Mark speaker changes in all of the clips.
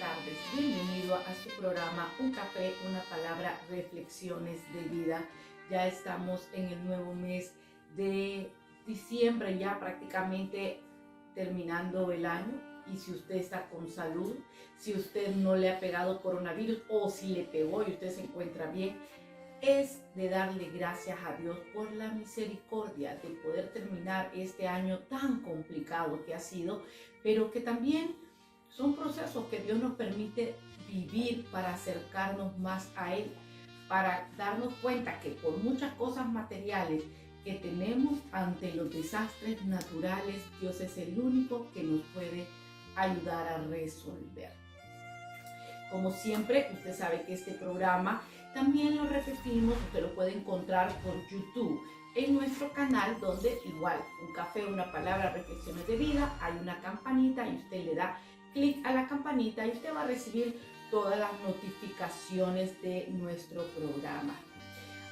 Speaker 1: tardes. Bienvenido a su programa Un Café, una Palabra, Reflexiones de Vida. Ya estamos en el nuevo mes de diciembre, ya prácticamente terminando el año. Y si usted está con salud, si usted no le ha pegado coronavirus o si le pegó y usted se encuentra bien, es de darle gracias a Dios por la misericordia de poder terminar este año tan complicado que ha sido, pero que también son procesos que Dios nos permite vivir para acercarnos más a Él, para darnos cuenta que por muchas cosas materiales que tenemos ante los desastres naturales, Dios es el único que nos puede ayudar a resolver. Como siempre, usted sabe que este programa también lo repetimos, usted lo puede encontrar por YouTube, en nuestro canal, donde igual, Un Café, una Palabra, Reflexiones de Vida, hay una campanita y usted le da clic a la campanita y usted va a recibir todas las notificaciones de nuestro programa.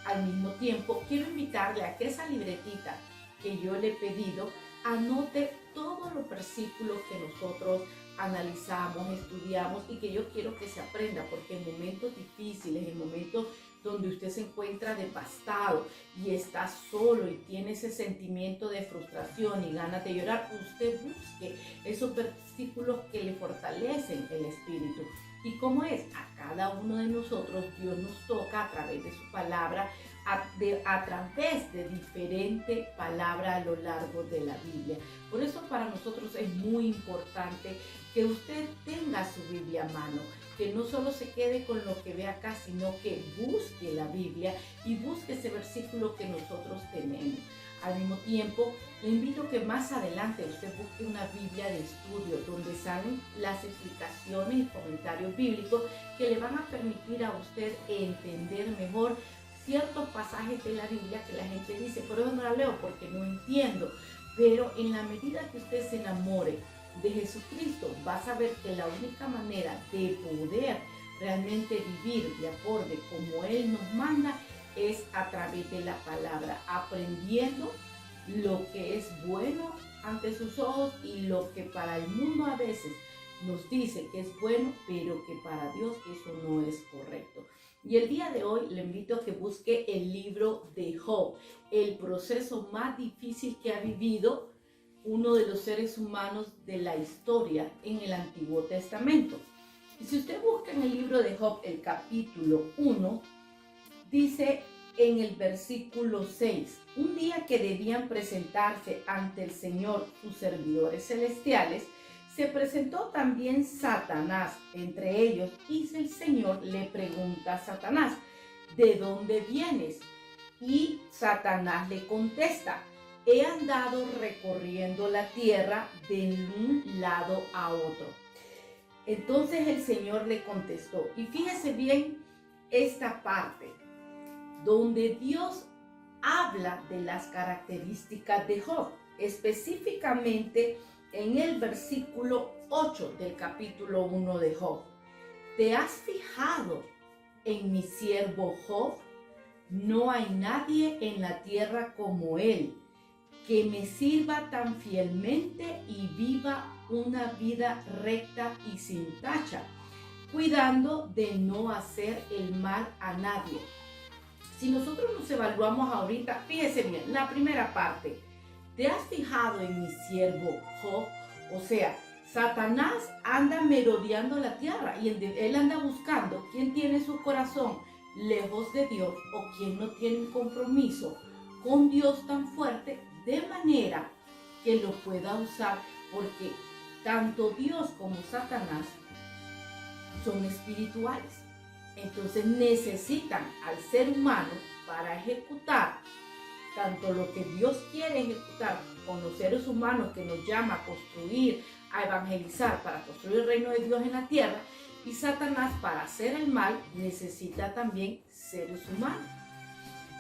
Speaker 1: Al mismo tiempo, quiero invitarle a que esa libretita que yo le he pedido, anote todos los versículos que nosotros analizamos, estudiamos y que yo quiero que se aprenda, porque en momentos difíciles, en momentos donde usted se encuentra devastado y está solo y tiene ese sentimiento de frustración y ganas de llorar, usted busque esos versículos que le fortalecen el espíritu. ¿Y cómo es? A cada uno de nosotros Dios nos toca a través de su palabra, a través de diferentes palabras a lo largo de la Biblia. Por eso para nosotros es muy importante que usted tenga su Biblia a mano, que no solo se quede con lo que ve acá, sino que busque la Biblia y busque ese versículo que nosotros tenemos. Al mismo tiempo, le invito a que más adelante usted busque una Biblia de estudio donde salen las explicaciones y comentarios bíblicos que le van a permitir a usted entender mejor ciertos pasajes de la Biblia que la gente dice, pero yo no la leo porque no entiendo. Pero en la medida que usted se enamore de Jesucristo, va a saber que la única manera de poder realmente vivir de acorde como Él nos manda es a través de la palabra, aprendiendo lo que es bueno ante sus ojos y lo que para el mundo a veces nos dice que es bueno, pero que para Dios eso no es correcto. Y el día de hoy le invito a que busque el libro de Job, el proceso más difícil que ha vivido uno de los seres humanos de la historia en el Antiguo Testamento. Y si usted busca en el libro de Job el capítulo 1, dice en el versículo 6, un día que debían presentarse ante el Señor sus servidores celestiales, se presentó también Satanás entre ellos y el Señor le pregunta a Satanás, ¿de dónde vienes? Y Satanás le contesta, he andado recorriendo la tierra de un lado a otro. Entonces el Señor le contestó, y fíjese bien esta parte, donde Dios habla de las características de Job, específicamente en el versículo 8 del capítulo 1 de Job. ¿Te has fijado en mi siervo Job? No hay nadie en la tierra como él, que me sirva tan fielmente y viva una vida recta y sin tacha, cuidando de no hacer el mal a nadie. Si nosotros nos evaluamos ahorita, fíjese bien, la primera parte, ¿te has fijado en mi siervo Job? O sea, Satanás anda merodeando la tierra y él anda buscando quién tiene su corazón lejos de Dios o quién no tiene un compromiso con Dios tan fuerte de manera que lo pueda usar, porque tanto Dios como Satanás son espirituales. Entonces necesitan al ser humano para ejecutar tanto lo que Dios quiere ejecutar con los seres humanos que nos llama a construir, a evangelizar, para construir el reino de Dios en la tierra, y Satanás para hacer el mal necesita también seres humanos.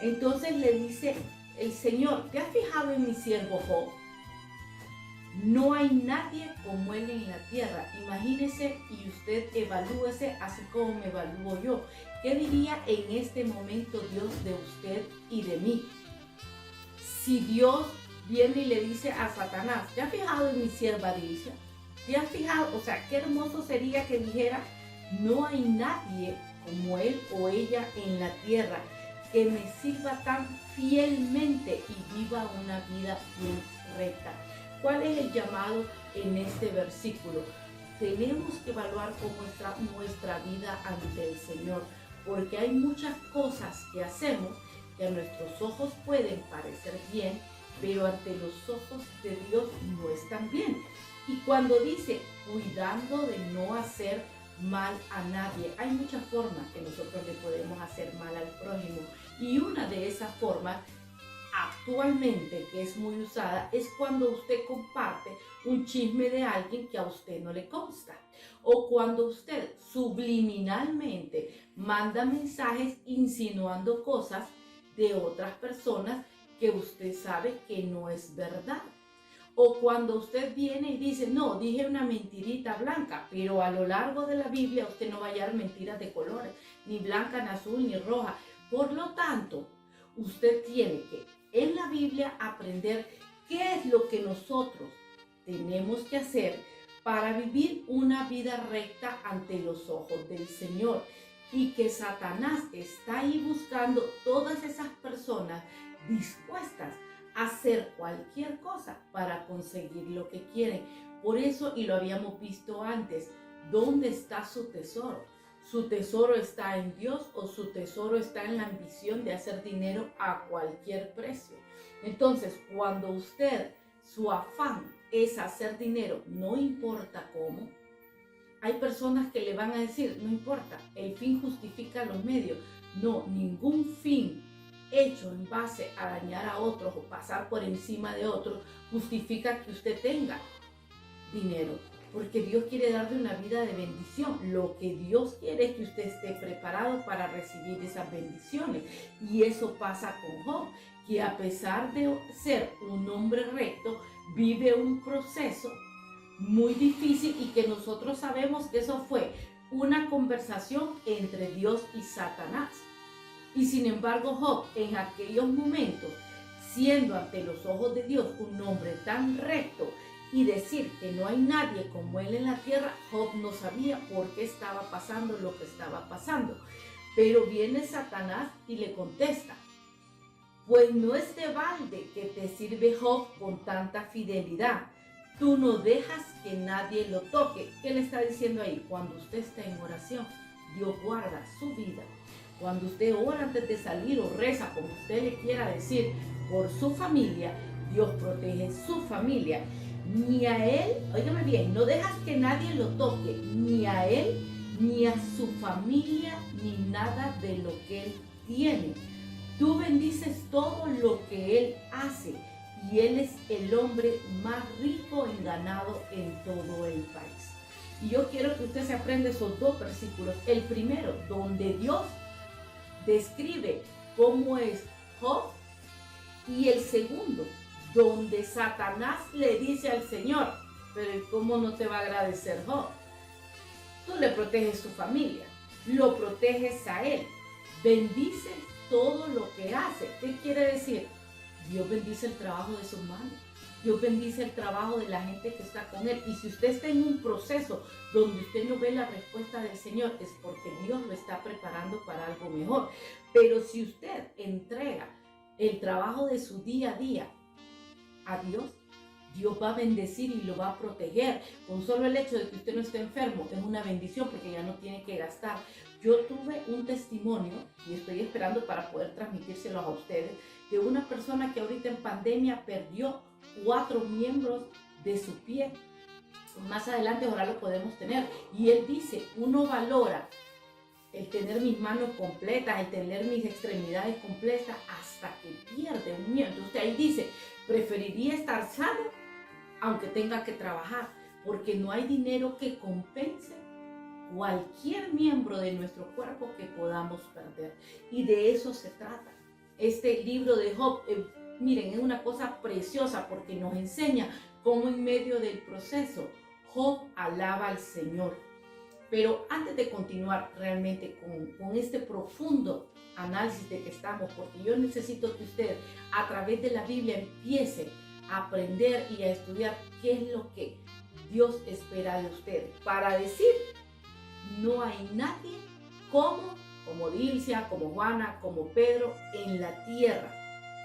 Speaker 1: Entonces le dice el Señor, ¿te has fijado en mi siervo Job? No hay nadie como él en la tierra. Imagínese y usted evalúese así como me evalúo yo. ¿Qué diría en este momento Dios de usted y de mí? Si Dios viene y le dice a Satanás, ¿te has fijado en mi sierva Alicia? ¿Te has fijado? O sea, qué hermoso sería que dijera, no hay nadie como él o ella en la tierra que me sirva tan fielmente y viva una vida bien recta. ¿Cuál es el llamado en este versículo? Tenemos que evaluar cómo está nuestra vida ante el Señor, porque hay muchas cosas que hacemos que a nuestros ojos pueden parecer bien, pero ante los ojos de Dios no están bien. Y cuando dice, cuidando de no hacer mal a nadie, hay muchas formas que nosotros le podemos hacer mal al prójimo. Y una de esas formas actualmente que es muy usada es cuando usted comparte un chisme de alguien que a usted no le consta, o cuando usted subliminalmente manda mensajes insinuando cosas de otras personas que usted sabe que no es verdad, o cuando usted viene y dice, no, dije una mentirita blanca, pero a lo largo de la Biblia usted no va a hallar mentiras de colores, ni blanca, ni azul, ni roja. Por lo tanto, usted tiene que en la Biblia aprender qué es lo que nosotros tenemos que hacer para vivir una vida recta ante los ojos del Señor, y que Satanás está ahí buscando todas esas personas dispuestas a hacer cualquier cosa para conseguir lo que quieren. Por eso, y lo habíamos visto antes, ¿dónde está su tesoro? ¿Su tesoro está en Dios o su tesoro está en la ambición de hacer dinero a cualquier precio? Entonces, cuando usted, su afán es hacer dinero, no importa cómo, hay personas que le van a decir, no importa, el fin justifica los medios. No, ningún fin hecho en base a dañar a otros o pasar por encima de otros justifica que usted tenga dinero, porque Dios quiere darle una vida de bendición. Lo que Dios quiere es que usted esté preparado para recibir esas bendiciones, y eso pasa con Job, que a pesar de ser un hombre recto, vive un proceso muy difícil, y que nosotros sabemos que eso fue una conversación entre Dios y Satanás. Y sin embargo, Job, en aquellos momentos, siendo ante los ojos de Dios un hombre tan recto, y decir que no hay nadie como él en la tierra, Job no sabía por qué estaba pasando lo que estaba pasando. Pero viene Satanás y le contesta, pues no es de balde que te sirve Job con tanta fidelidad. Tú no dejas que nadie lo toque. ¿Qué le está diciendo ahí? Cuando usted está en oración, Dios guarda su vida. Cuando usted ora antes de salir o reza, como usted le quiera decir, por su familia, Dios protege su familia. Ni a él, óigame bien, no dejas que nadie lo toque, ni a él, ni a su familia, ni nada de lo que él tiene. Tú bendices todo lo que él hace, y él es el hombre más rico en ganado en todo el país. Y yo quiero que usted se aprenda esos dos versículos. El primero, donde Dios describe cómo es Job, y el segundo, donde Satanás le dice al Señor, pero ¿cómo no te va a agradecer Job? Tú le proteges su familia, lo proteges a él, bendices todo lo que hace. ¿Qué quiere decir? Dios bendice el trabajo de sus manos, Dios bendice el trabajo de la gente que está con él. Y si usted está en un proceso donde usted no ve la respuesta del Señor, es porque Dios lo está preparando para algo mejor. Pero si usted entrega el trabajo de su día a día a Dios, Dios va a bendecir y lo va a proteger. Con solo el hecho de que usted no esté enfermo es una bendición, porque ya no tiene que gastar. Yo tuve un testimonio, y estoy esperando para poder transmitírselo a ustedes, de una persona que ahorita en pandemia perdió 4 miembros de su pie. Más adelante ahora lo podemos tener. Y él dice, uno valora el tener mis manos completas, el tener mis extremidades completas, hasta que pierde un miembro. Entonces ahí dice, preferiría estar sano aunque tenga que trabajar, porque no hay dinero que compense cualquier miembro de nuestro cuerpo que podamos perder. Y de eso se trata. Este libro de Job, miren, es una cosa preciosa, porque nos enseña cómo en medio del proceso Job alaba al Señor. Pero antes de continuar realmente con este profundo análisis de que estamos, porque yo necesito que usted a través de la Biblia empiece a aprender y a estudiar qué es lo que Dios espera de ustedes para decir: no hay nadie como Dilcia, como Juana, como Pedro en la tierra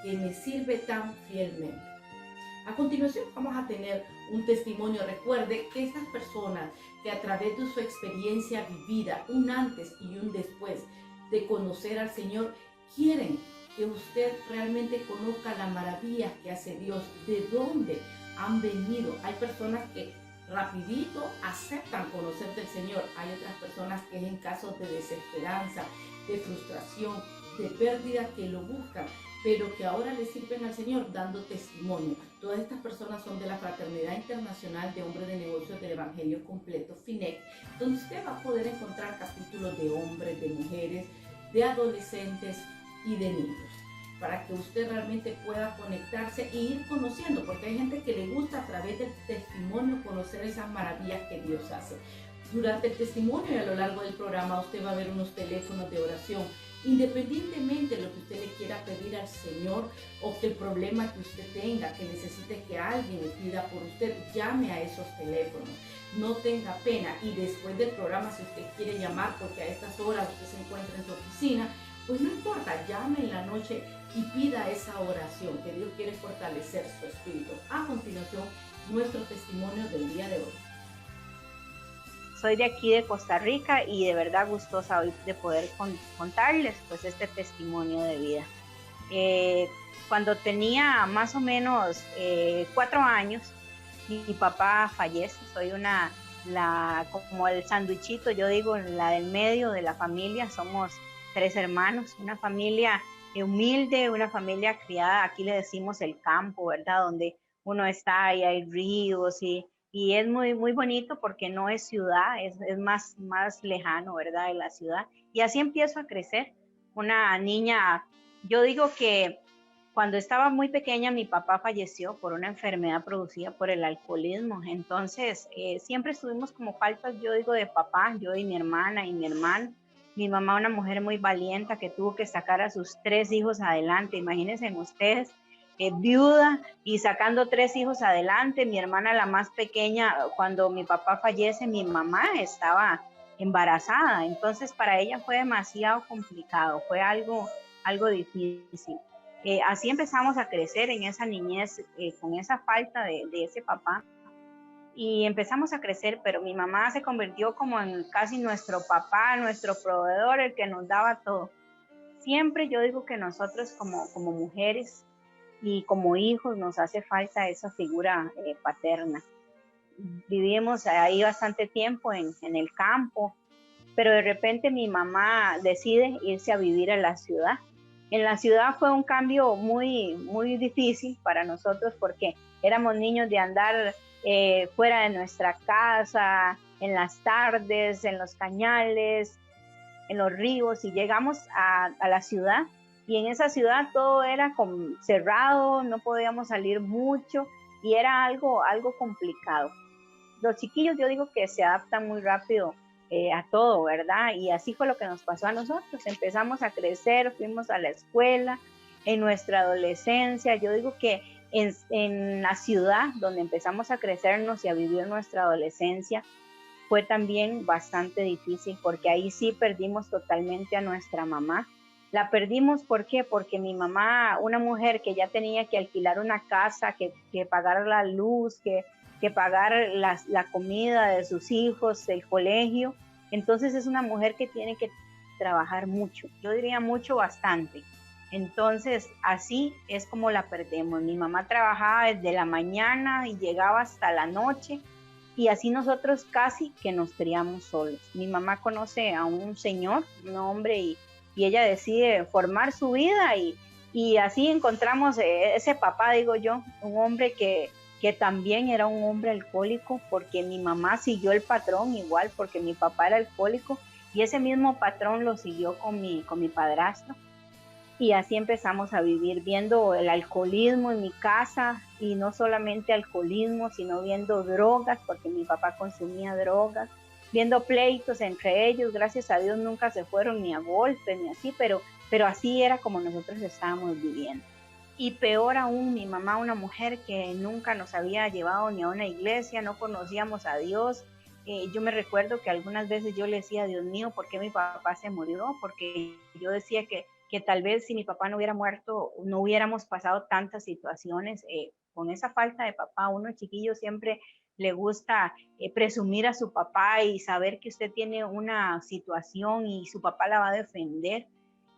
Speaker 1: que me sirve tan fielmente. A continuación vamos a tener un testimonio. Recuerde que estas personas que a través de su experiencia vivida, un antes y un después de conocer al Señor, quieren que usted realmente conozca la maravilla que hace Dios, de dónde han venido. Hay personas que rapidito aceptan conocer del Señor. Hay otras personas que es en casos de desesperanza, de frustración, de pérdida, que lo buscan, pero que ahora le sirven al Señor dando testimonio. Todas estas personas son de la Fraternidad Internacional de Hombres de Negocios del Evangelio Completo, FINEC, donde usted va a poder encontrar capítulos de hombres, de mujeres, de adolescentes y de niños, para que usted realmente pueda conectarse e ir conociendo, porque hay gente que le gusta a través del testimonio conocer esas maravillas que Dios hace. Durante el testimonio y a lo largo del programa usted va a ver unos teléfonos de oración. Independientemente de lo que usted le quiera pedir al Señor, o que el problema que usted tenga, que necesite que alguien le pida por usted, llame a esos teléfonos. No tenga pena, y después del programa, si usted quiere llamar, porque a estas horas usted se encuentra en su oficina, pues no importa, llame en la noche y pida esa oración, que Dios quiere fortalecer su espíritu. A continuación, nuestro testimonio del día de hoy.
Speaker 2: Soy de aquí de Costa Rica y de verdad gustosa hoy de poder contarles pues este testimonio de vida. Cuando tenía más o menos 4 años, mi papá fallece. Soy como el sandwichito, yo digo, la del medio de la familia. Somos 3 hermanos, una familia humilde, una familia criada, aquí le decimos el campo, ¿verdad? Donde uno está y hay ríos y es muy, muy bonito porque no es ciudad, es más lejano, ¿verdad? De la ciudad. Y así empiezo a crecer. Una niña, yo digo que cuando estaba muy pequeña mi papá falleció por una enfermedad producida por el alcoholismo. Entonces siempre estuvimos como faltas, yo digo, de papá, yo y mi hermana y mi hermano. Mi mamá, una mujer muy valiente que tuvo que sacar a sus 3 hijos adelante. Imagínense ustedes, viuda y sacando 3 hijos adelante. Mi hermana, la más pequeña, cuando mi papá fallece, mi mamá estaba embarazada. Entonces para ella fue demasiado complicado, fue algo difícil. Así empezamos a crecer en esa niñez, con esa falta de ese papá. Y empezamos a crecer, pero mi mamá se convirtió como en casi nuestro papá, nuestro proveedor, el que nos daba todo. Siempre yo digo que nosotros como mujeres y como hijos nos hace falta esa figura paterna. Vivimos ahí bastante tiempo en el campo, pero de repente mi mamá decide irse a vivir a la ciudad. En la ciudad fue un cambio muy, muy difícil para nosotros porque éramos niños de andar fuera de nuestra casa, en las tardes, en los cañales, en los ríos, y llegamos a la ciudad, y en esa ciudad todo era como cerrado, no podíamos salir mucho y era algo complicado. Los chiquillos, yo digo que se adaptan muy rápido a todo, ¿verdad? Y así fue lo que nos pasó a nosotros. Empezamos a crecer, fuimos a la escuela, en nuestra adolescencia. Yo digo que en la ciudad donde empezamos a crecernos y a vivir nuestra adolescencia fue también bastante difícil, porque ahí sí perdimos totalmente a nuestra mamá. La perdimos, ¿por qué? Porque mi mamá, una mujer que ya tenía que alquilar una casa, que pagar la luz, que pagar la comida de sus hijos, el colegio. Entonces es una mujer que tiene que trabajar mucho, yo diría mucho, bastante. Entonces así es como la perdemos. Mi mamá trabajaba desde la mañana y llegaba hasta la noche, y así nosotros casi que nos criamos solos. Mi mamá conoce a un señor, un hombre, y ella decide formar su vida, y así encontramos ese papá, digo yo, un hombre que también era un hombre alcohólico, porque mi mamá siguió el patrón igual, porque mi papá era alcohólico, y ese mismo patrón lo siguió con mi padrastro. Y así empezamos a vivir, viendo el alcoholismo en mi casa, y no solamente alcoholismo, sino viendo drogas, porque mi papá consumía drogas, viendo pleitos entre ellos. Gracias a Dios nunca se fueron ni a golpes ni así, pero así era como nosotros estábamos viviendo. Y peor aún, mi mamá, una mujer que nunca nos había llevado ni a una iglesia, no conocíamos a Dios. Yo me recuerdo que algunas veces yo le decía, Dios mío, ¿por qué mi papá se murió? Porque yo decía que tal vez si mi papá no hubiera muerto, no hubiéramos pasado tantas situaciones. Con esa falta de papá, uno chiquillo siempre le gusta presumir a su papá y saber que usted tiene una situación y su papá la va a defender.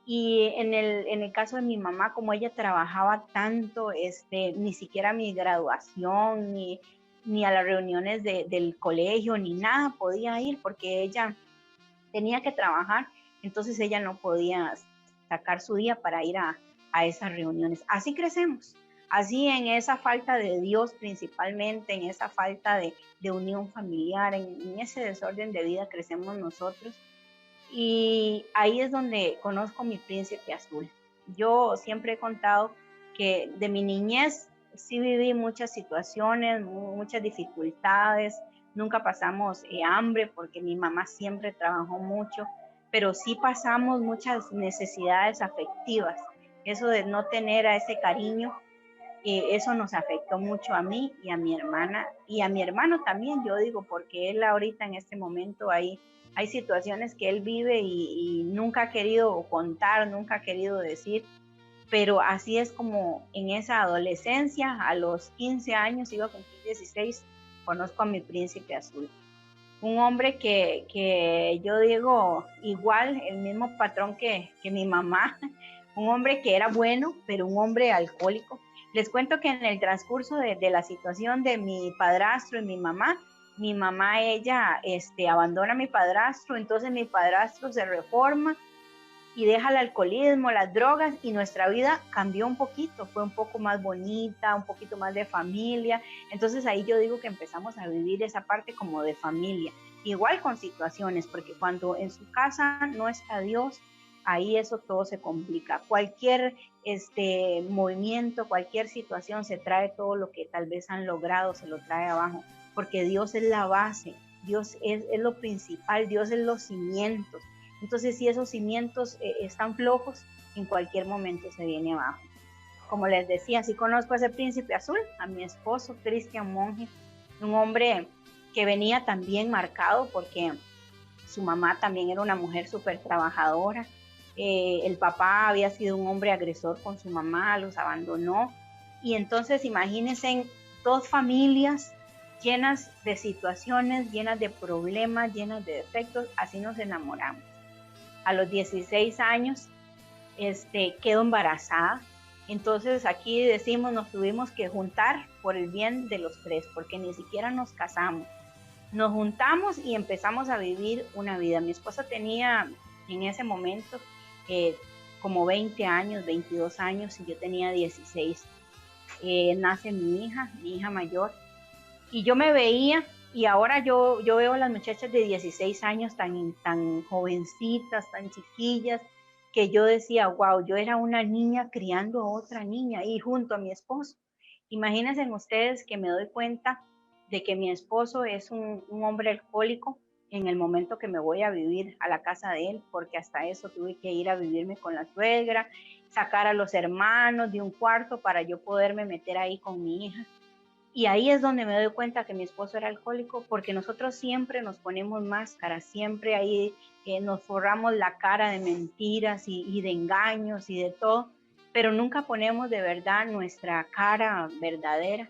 Speaker 2: Y en el caso de mi mamá, como ella trabajaba tanto, ni siquiera mi graduación, ni a las reuniones del colegio, ni nada podía ir porque ella tenía que trabajar, entonces ella no podía sacar su día para ir a esas reuniones. Así crecemos, así en esa falta de Dios principalmente, en esa falta de unión familiar, en ese desorden de vida crecemos nosotros. Y ahí es donde conozco mi príncipe azul. Yo siempre he contado que de mi niñez sí viví muchas situaciones, muchas dificultades, nunca pasamos hambre porque mi mamá siempre trabajó mucho, pero sí pasamos muchas necesidades afectivas. Eso de no tener a ese cariño, eso nos afectó mucho a mí y a mi hermana y a mi hermano también, yo digo, porque él ahorita en este momento hay situaciones que él vive y nunca ha querido contar, nunca ha querido decir, pero así es como en esa adolescencia, a los 15 años, iba a cumplir 16, conozco a mi príncipe azul. Un hombre que yo digo igual, el mismo patrón que mi mamá, un hombre que era bueno, pero un hombre alcohólico. Les cuento que en el transcurso de la situación de mi padrastro y mi mamá ella abandona a mi padrastro, entonces mi padrastro se reforma y deja el alcoholismo, las drogas, y nuestra vida cambió un poquito, fue un poco más bonita, un poquito más de familia. Entonces ahí yo digo que empezamos a vivir esa parte como de familia, igual con situaciones, porque cuando en su casa no está Dios, ahí eso todo se complica. Cualquier movimiento, cualquier situación se trae todo lo que tal vez han logrado, se lo trae abajo, porque Dios es la base, Dios es lo principal, Dios es los cimientos. Entonces, si esos cimientos están flojos, en cualquier momento se viene abajo. Como les decía, sí conozco a ese príncipe azul, a mi esposo, Cristian Monge, un hombre que venía también marcado porque su mamá también era una mujer súper trabajadora. El papá había sido un hombre agresor con su mamá, los abandonó. Y entonces imagínense dos familias llenas de situaciones, llenas de problemas, llenas de defectos, así nos enamoramos. A los 16 años quedo embarazada. Entonces aquí decimos, nos tuvimos que juntar por el bien de los tres, porque ni siquiera nos casamos. Nos juntamos y empezamos a vivir una vida. Mi esposa tenía en ese momento como 20 años, 22 años, y yo tenía 16. Nace mi hija mayor, y yo me veía, y ahora yo veo a las muchachas de 16 años tan jovencitas, tan chiquillas, que yo decía, wow, yo era una niña criando a otra niña y junto a mi esposo. Imagínense ustedes que me doy cuenta de que mi esposo es un hombre alcohólico en el momento que me voy a vivir a la casa de él, porque hasta eso tuve que ir a vivirme con la suegra, sacar a los hermanos de un cuarto para yo poderme meter ahí con mi hija. Y ahí es donde me doy cuenta que mi esposo era alcohólico, porque nosotros siempre nos ponemos máscaras, siempre ahí nos forramos la cara de mentiras y de engaños y de todo, pero nunca ponemos de verdad nuestra cara verdadera.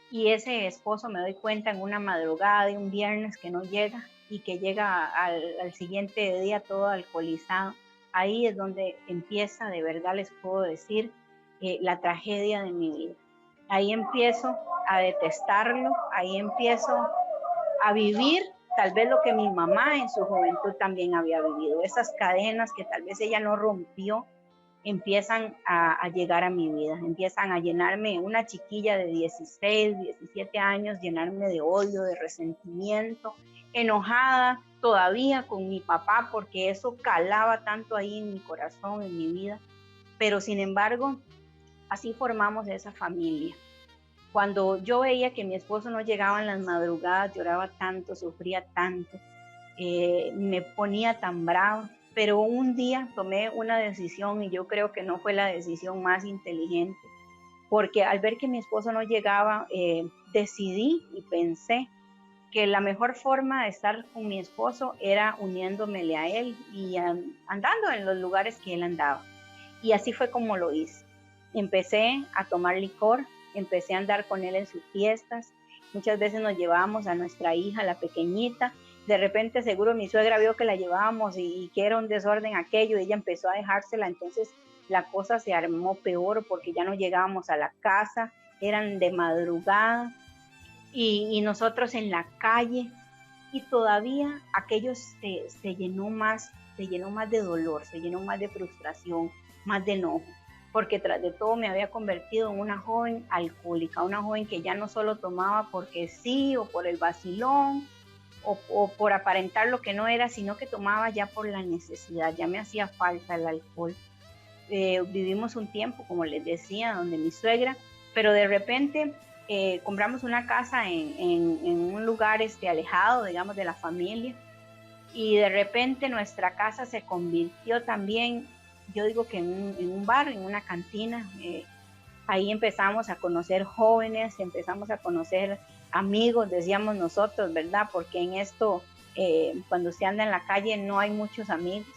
Speaker 2: Y ese esposo me doy cuenta en una madrugada de un viernes que no llega y que llega al siguiente día todo alcoholizado. Ahí es donde empieza, de verdad les puedo decir, la tragedia de mi vida. Ahí empiezo a detestarlo, ahí empiezo a vivir tal vez lo que mi mamá en su juventud también había vivido. Esas cadenas que tal vez ella no rompió, empiezan a llegar a mi vida, empiezan a llenarme, una chiquilla de 16, 17 años, llenarme de odio, de resentimiento, enojada todavía con mi papá porque eso calaba tanto ahí en mi corazón, en mi vida. Pero sin embargo, así formamos esa familia. Cuando yo veía que mi esposo no llegaba en las madrugadas, lloraba tanto, sufría tanto, me ponía tan brava, pero un día tomé una decisión y yo creo que no fue la decisión más inteligente. porque al ver que mi esposo no llegaba, decidí y pensé que la mejor forma de estar con mi esposo era uniéndomele a él y andando en los lugares que él andaba. Y así fue como lo hice. Empecé a tomar licor, empecé a andar con él en sus fiestas. Muchas veces nos llevábamos a nuestra hija, la pequeñita. De repente seguro mi suegra vio que la llevábamos y que era un desorden aquello, y ella empezó a dejársela. Entonces la cosa se armó peor porque ya no llegábamos a la casa, eran de madrugada y nosotros en la calle, y todavía aquello se llenó más, se llenó más de dolor, se llenó más de frustración, más de enojo, porque tras de todo me había convertido en una joven alcohólica, una joven que ya no solo tomaba porque sí o por el vacilón o por aparentar lo que no era, sino que tomaba ya por la necesidad, ya me hacía falta el alcohol. Vivimos un tiempo, como les decía, donde mi suegra, pero de repente compramos una casa en un lugar alejado, digamos, de la familia, y de repente nuestra casa se convirtió también, yo digo que en un bar, en una cantina. Ahí empezamos a conocer jóvenes, empezamos a conocer amigos, decíamos nosotros, ¿verdad? Porque en esto, cuando se anda en la calle, no hay muchos amigos,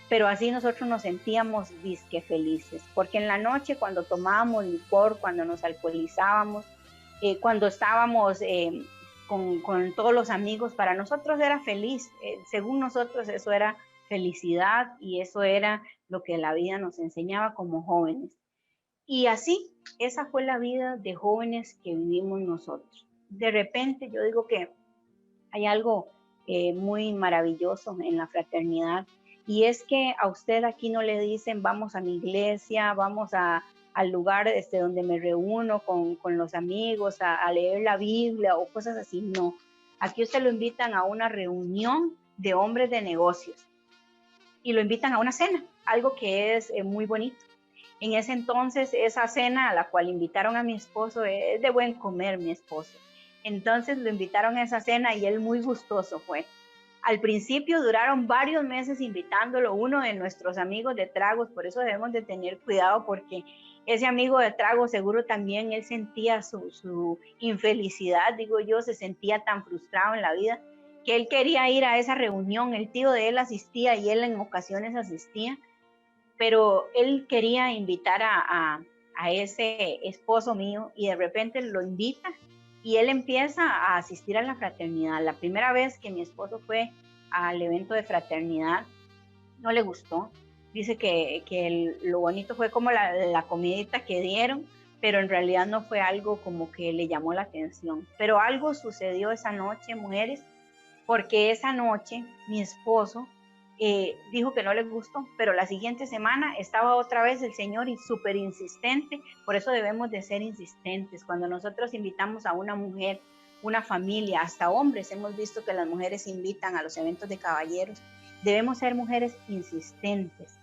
Speaker 2: pero así nosotros nos sentíamos disque felices, porque en la noche cuando tomábamos licor, cuando nos alcoholizábamos, cuando estábamos con todos los amigos, para nosotros era feliz, según nosotros eso era felicidad y eso era lo que la vida nos enseñaba como jóvenes. Y así, esa fue la vida de jóvenes que vivimos nosotros. De repente yo digo que hay algo muy maravilloso en la fraternidad, y es que a usted aquí no le dicen vamos a mi iglesia, vamos al lugar donde me reúno con los amigos a leer la Biblia o cosas así. No, aquí usted lo invitan a una reunión de hombres de negocios y lo invitan a una cena, algo que es muy bonito. En ese entonces, esa cena a la cual invitaron a mi esposo, es de buen comer mi esposo. Entonces lo invitaron a esa cena y él muy gustoso fue. Al principio duraron varios meses invitándolo, uno de nuestros amigos de tragos, por eso debemos de tener cuidado, porque ese amigo de tragos seguro también él sentía su infelicidad, digo yo, se sentía tan frustrado en la vida que él quería ir a esa reunión. El tío de él asistía y él en ocasiones asistía, pero él quería invitar a ese esposo mío y de repente lo invita y él empieza a asistir a la fraternidad. La primera vez que mi esposo fue al evento de fraternidad, no le gustó. Dice que lo bonito fue como la comidita que dieron, pero en realidad no fue algo como que le llamó la atención. Pero algo sucedió esa noche, mujeres, porque esa noche mi esposo dijo que no le gustó, pero la siguiente semana estaba otra vez el Señor y súper insistente. Por eso debemos de ser insistentes. Cuando nosotros invitamos a una mujer, una familia, hasta hombres, hemos visto que las mujeres invitan a los eventos de caballeros, debemos ser mujeres insistentes,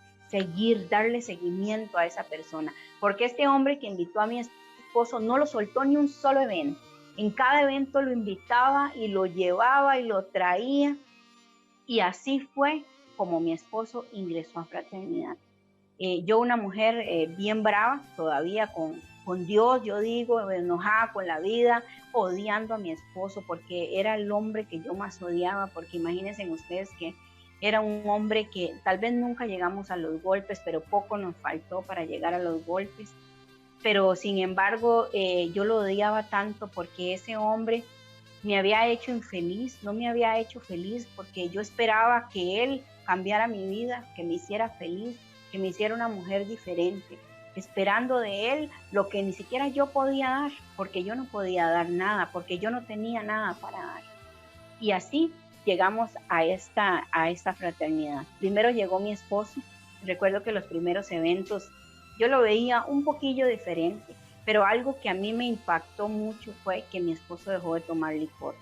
Speaker 2: darle seguimiento a esa persona, porque este hombre que invitó a mi esposo no lo soltó ni un solo evento. En cada evento lo invitaba y lo llevaba y lo traía, y así fue como mi esposo ingresó a fraternidad. Yo, una mujer bien brava, todavía con Dios, yo digo, enojada con la vida, odiando a mi esposo, porque era el hombre que yo más odiaba, porque imagínense ustedes que era un hombre que tal vez nunca llegamos a los golpes, pero poco nos faltó para llegar a los golpes. Pero sin embargo, yo lo odiaba tanto porque ese hombre me había hecho infeliz, no me había hecho feliz, porque yo esperaba que él cambiara mi vida, que me hiciera feliz, que me hiciera una mujer diferente, esperando de él lo que ni siquiera yo podía dar, porque yo no podía dar nada, porque yo no tenía nada para dar. Y así llegamos a esta fraternidad. Primero llegó mi esposo. Recuerdo que los primeros eventos yo lo veía un poquillo diferente, pero algo que a mí me impactó mucho fue que mi esposo dejó de tomar licor.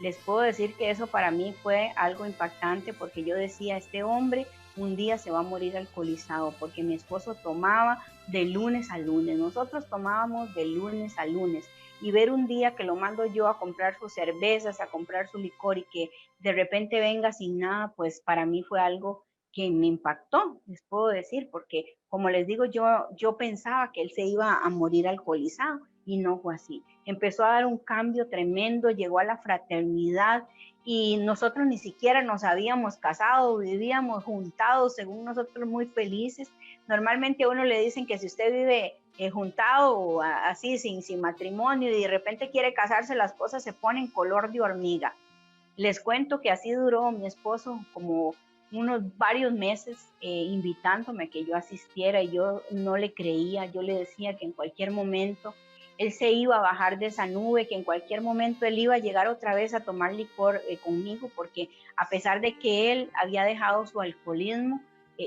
Speaker 2: Les puedo decir que eso para mí fue algo impactante, porque yo decía, este hombre un día se va a morir alcoholizado, porque mi esposo tomaba de lunes a lunes, nosotros tomábamos de lunes a lunes, y ver un día que lo mando yo a comprar sus cervezas, a comprar su licor, y que de repente venga sin nada, pues para mí fue algo que me impactó, les puedo decir, porque como les digo, yo pensaba que él se iba a morir alcoholizado y no fue así. Empezó a dar un cambio tremendo, llegó a la fraternidad y nosotros ni siquiera nos habíamos casado, vivíamos juntados, según nosotros muy felices. Normalmente a uno le dicen que si usted vive juntado o así sin matrimonio y de repente quiere casarse, las cosas se ponen color de hormiga. Les cuento que así duró mi esposo como unos varios meses invitándome a que yo asistiera y yo no le creía, yo le decía que en cualquier momento él se iba a bajar de esa nube, que en cualquier momento él iba a llegar otra vez a tomar licor conmigo, porque a pesar de que él había dejado su alcoholismo,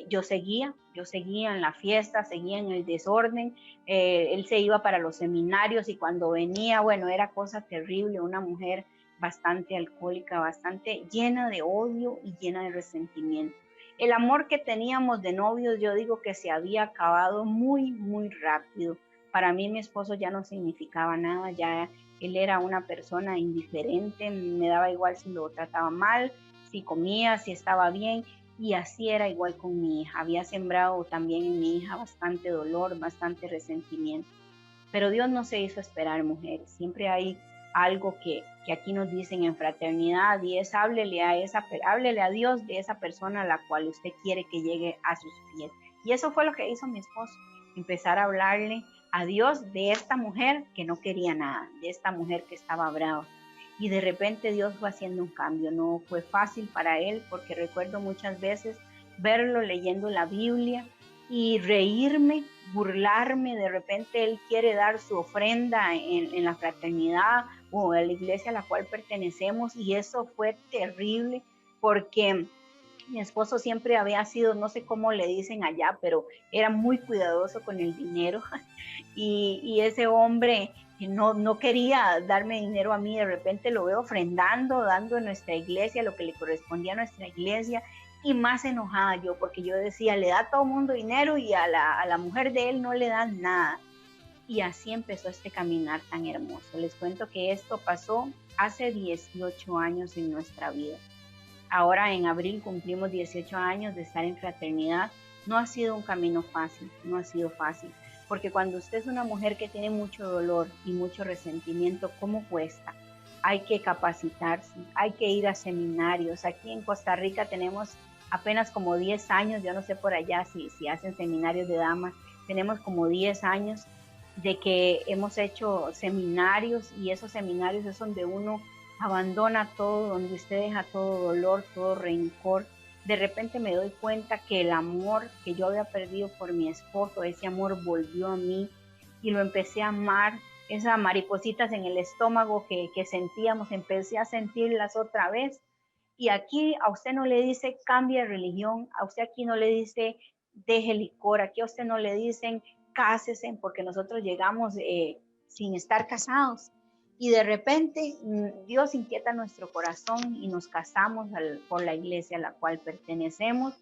Speaker 2: yo seguía en la fiesta, seguía en el desorden, él se iba para los seminarios y cuando venía, bueno, era cosa terrible, una mujer bastante alcohólica, bastante llena de odio y llena de resentimiento. El amor que teníamos de novios, yo digo que se había acabado muy, muy rápido. Para mí mi esposo ya no significaba nada, ya él era una persona indiferente, me daba igual si lo trataba mal, si comía, si estaba bien, y así era igual con mi hija. Había sembrado también en mi hija bastante dolor, bastante resentimiento. Pero Dios no se hizo esperar, mujeres. Siempre hay algo que aquí nos dicen en fraternidad y es háblele a Dios de esa persona a la cual usted quiere que llegue a sus pies. Y eso fue lo que hizo mi esposo, empezar a hablarle a Dios de esta mujer que no quería nada, de esta mujer que estaba brava. Y de repente Dios fue haciendo un cambio. No fue fácil para él porque recuerdo muchas veces verlo leyendo la Biblia y reírme, burlarme. De repente él quiere dar su ofrenda en la fraternidad o en la iglesia a la cual pertenecemos y eso fue terrible porque mi esposo siempre había sido, no sé cómo le dicen allá, pero era muy cuidadoso con el dinero y ese hombre que no quería darme dinero a mí, de repente lo veo ofrendando, dando en nuestra iglesia lo que le correspondía a nuestra iglesia y más enojada yo, porque yo decía, le da a todo mundo dinero y a la mujer de él no le dan nada. Y así empezó este caminar tan hermoso. Les cuento que esto pasó hace 18 años en nuestra vida. Ahora en abril cumplimos 18 años de estar en fraternidad. No ha sido un camino fácil, no ha sido fácil, porque cuando usted es una mujer que tiene mucho dolor y mucho resentimiento, ¿cómo cuesta? Hay que capacitarse, hay que ir a seminarios. Aquí en Costa Rica tenemos apenas como 10 años, yo no sé por allá si hacen seminarios de damas, tenemos como 10 años de que hemos hecho seminarios y esos seminarios es donde uno abandona todo, donde usted deja todo dolor, todo rencor. De repente me doy cuenta que el amor que yo había perdido por mi esposo, ese amor volvió a mí y lo empecé a amar. Esas maripositas en el estómago que sentíamos, empecé a sentirlas otra vez. Y aquí a usted no le dice cambie de religión, a usted aquí no le dice deje licor, aquí a usted no le dicen cásese, porque nosotros llegamos sin estar casados. Y de repente Dios inquieta nuestro corazón y nos casamos por la iglesia a la cual pertenecemos.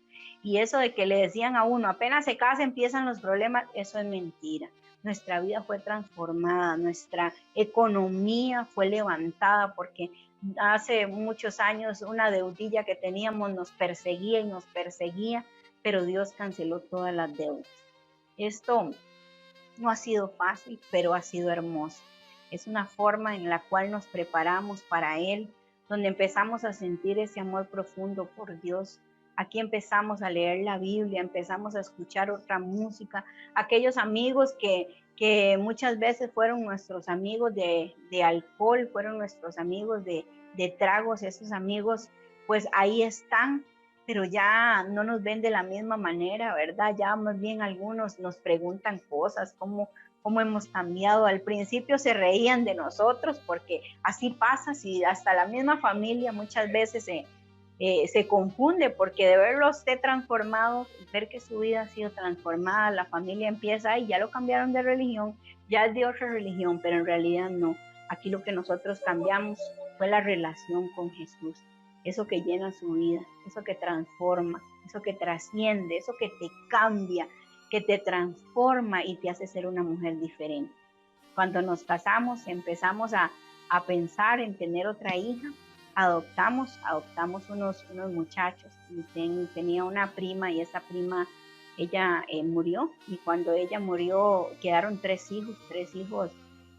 Speaker 2: Y eso de que le decían a uno, apenas se casa empiezan los problemas, eso es mentira. Nuestra vida fue transformada, nuestra economía fue levantada porque hace muchos años una deudilla que teníamos nos perseguía y nos perseguía, pero Dios canceló todas las deudas. Esto no ha sido fácil, pero ha sido hermoso. Es una forma en la cual nos preparamos para Él, donde empezamos a sentir ese amor profundo por Dios. Aquí empezamos a leer la Biblia, empezamos a escuchar otra música. Aquellos amigos que muchas veces fueron nuestros amigos de alcohol, fueron nuestros amigos de tragos, esos amigos, pues ahí están, pero ya no nos ven de la misma manera, ¿verdad? Ya más bien algunos nos preguntan cosas, cómo hemos cambiado. Al principio se reían de nosotros porque así pasa, si hasta la misma familia muchas veces se confunde porque de verlo usted transformado, ver que su vida ha sido transformada, la familia empieza y ya lo cambiaron de religión, ya es de otra religión, pero en realidad no. Aquí lo que nosotros cambiamos fue la relación con Jesús, eso que llena su vida, eso que transforma, eso que trasciende, eso que te cambia, que te transforma y te hace ser una mujer diferente. Cuando nos casamos empezamos a pensar en tener otra hija, adoptamos unos muchachos y tenía una prima y esa prima ella murió, y cuando ella murió quedaron tres hijos